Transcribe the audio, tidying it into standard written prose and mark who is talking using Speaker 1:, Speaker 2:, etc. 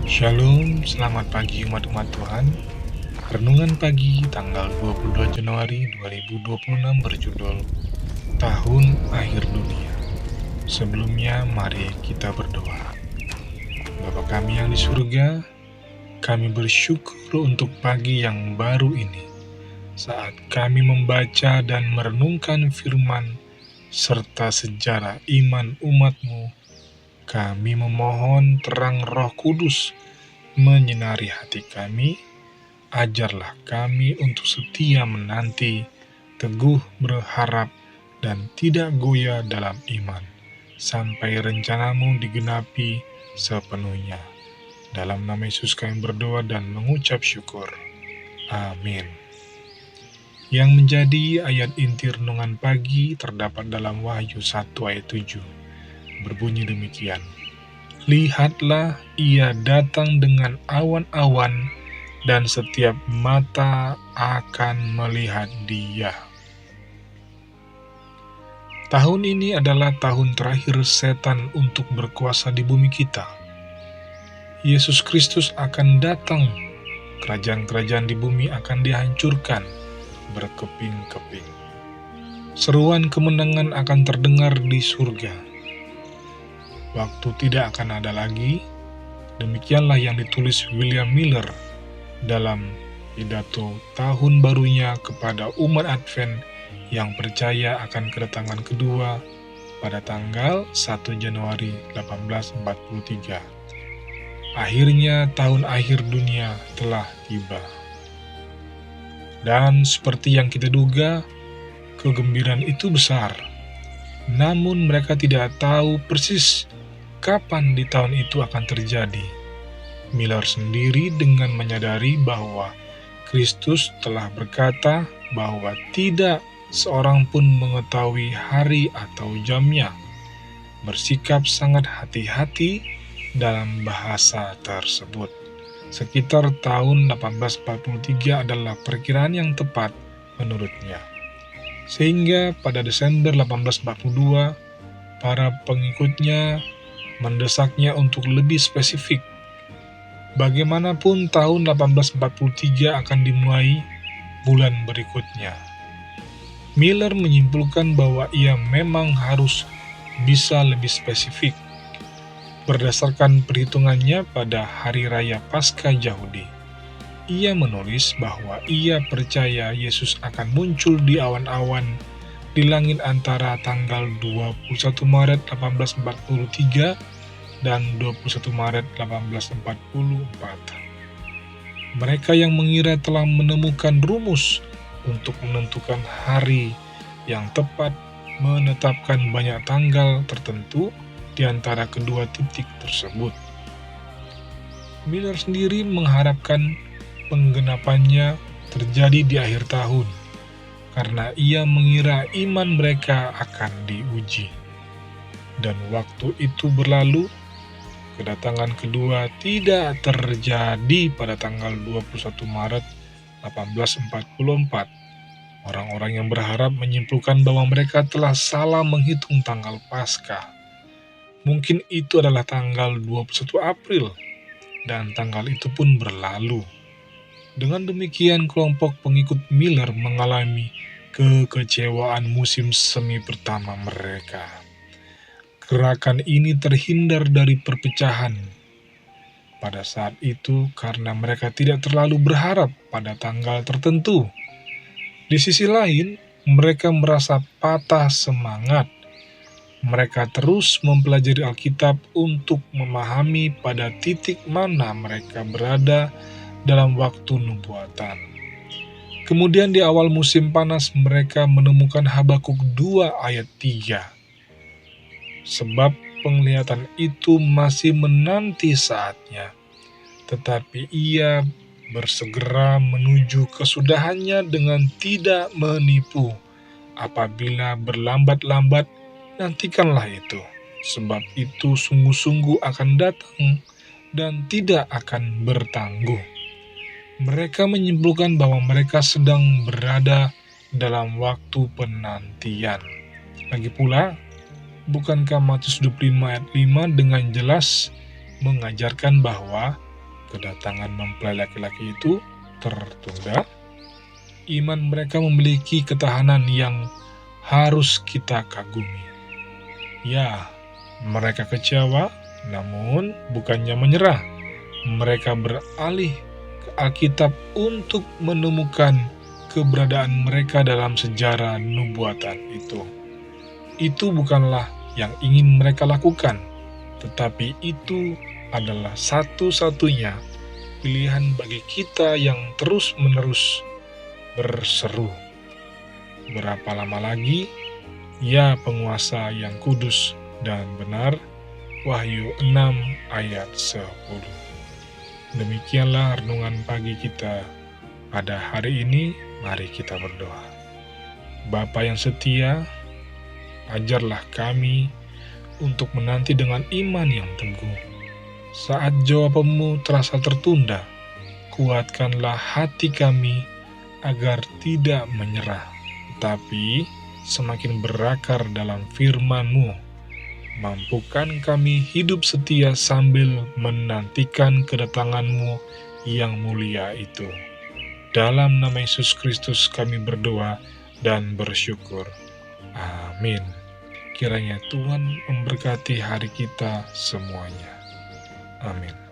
Speaker 1: Shalom, selamat pagi umat-umat Tuhan. Renungan pagi tanggal 22 Januari 2026 berjudul Tahun Akhir Dunia. Sebelumnya, mari kita berdoa. Bapa kami yang di surga, kami bersyukur untuk pagi yang baru ini, saat kami membaca dan merenungkan firman serta sejarah iman umat-Mu. Kami memohon terang Roh Kudus menyinari hati kami. Ajarlah kami untuk setia menanti, teguh berharap, dan tidak goyah dalam iman, sampai rencana-Mu digenapi sepenuhnya. Dalam nama Yesus kami berdoa dan mengucap syukur. Amin. Yang menjadi ayat inti renungan pagi terdapat dalam Wahyu 1 ayat 7. Berbunyi demikian. Lihatlah, ia datang dengan awan-awan, dan setiap mata akan melihat Dia. Tahun ini adalah tahun terakhir setan untuk berkuasa di bumi kita. Yesus Kristus akan datang, kerajaan-kerajaan di bumi akan dihancurkan berkeping-keping. Seruan kemenangan akan terdengar di surga. Waktu tidak akan ada lagi. Demikianlah yang ditulis William Miller dalam pidato tahun barunya kepada umat Advent yang percaya akan kedatangan kedua pada tanggal 1 Januari 1843. Akhirnya tahun akhir dunia telah tiba. Dan seperti yang kita duga, kegembiraan itu besar. Namun mereka tidak tahu persis kapan di tahun itu akan terjadi. Miller sendiri dengan menyadari bahwa Kristus telah berkata bahwa tidak seorang pun mengetahui hari atau jamnya, bersikap sangat hati-hati dalam bahasa tersebut. Sekitar tahun 1843 adalah perkiraan yang tepat menurutnya. Sehingga pada Desember 1842, para pengikutnya mendesaknya untuk lebih spesifik. Bagaimanapun tahun 1843 akan dimulai bulan berikutnya. Miller menyimpulkan bahwa ia memang harus bisa lebih spesifik berdasarkan perhitungannya pada hari raya Paskah Yahudi. Ia menulis bahwa ia percaya Yesus akan muncul di awan-awan di langit antara tanggal 21 Maret 1843 dan 21 Maret 1844. Mereka yang mengira telah menemukan rumus untuk menentukan hari yang tepat menetapkan banyak tanggal tertentu di antara kedua titik tersebut. Miller sendiri mengharapkan penggenapannya terjadi di akhir tahun, karena ia mengira iman mereka akan diuji. Dan waktu itu berlalu. Kedatangan kedua tidak terjadi pada tanggal 21 Maret 1844. Orang-orang yang berharap menyimpulkan bahwa mereka telah salah menghitung tanggal Paskah. Mungkin itu adalah tanggal 21 April, dan tanggal itu pun berlalu. Dengan demikian, kelompok pengikut Miller mengalami kekecewaan musim semi pertama mereka. Gerakan ini terhindar dari perpecahan pada saat itu karena mereka tidak terlalu berharap pada tanggal tertentu. Di sisi lain, mereka merasa patah semangat. Mereka terus mempelajari Alkitab untuk memahami pada titik mana mereka berada dalam waktu nubuatan. Kemudian di awal musim panas mereka menemukan Habakuk 2 ayat 3. Sebab penglihatan itu masih menanti saatnya, tetapi ia bersegera menuju kesudahannya dengan tidak menipu. Apabila berlambat-lambat, nantikanlah itu, sebab itu sungguh-sungguh akan datang dan tidak akan bertangguh. Mereka menyimpulkan bahwa mereka sedang berada dalam waktu penantian. Lagi pula, bukankah Matius 25 ayat 5 dengan jelas mengajarkan bahwa kedatangan mempelai laki-laki itu tertunda, iman mereka memiliki ketahanan yang harus kita kagumi. Ya, mereka kecewa, namun bukannya menyerah. Mereka beralih ke Alkitab untuk menemukan keberadaan mereka dalam sejarah nubuatan itu. Itu bukanlah yang ingin mereka lakukan, tetapi itu adalah satu-satunya pilihan bagi kita yang terus-menerus berseru, "Berapa lama lagi, ya penguasa yang kudus dan benar?" Wahyu 6 ayat 10. Demikianlah renungan pagi kita pada hari ini. Mari kita berdoa. Bapa yang setia, ajarlah kami untuk menanti dengan iman yang teguh. Saat jawabanmu terasa tertunda, kuatkanlah hati kami agar tidak menyerah, tapi semakin berakar dalam firman-Mu. Mampukan kami hidup setia sambil menantikan kedatangan-Mu yang mulia itu. Dalam nama Yesus Kristus kami berdoa dan bersyukur. Amin. Kiranya Tuhan memberkati hari kita semuanya. Amin.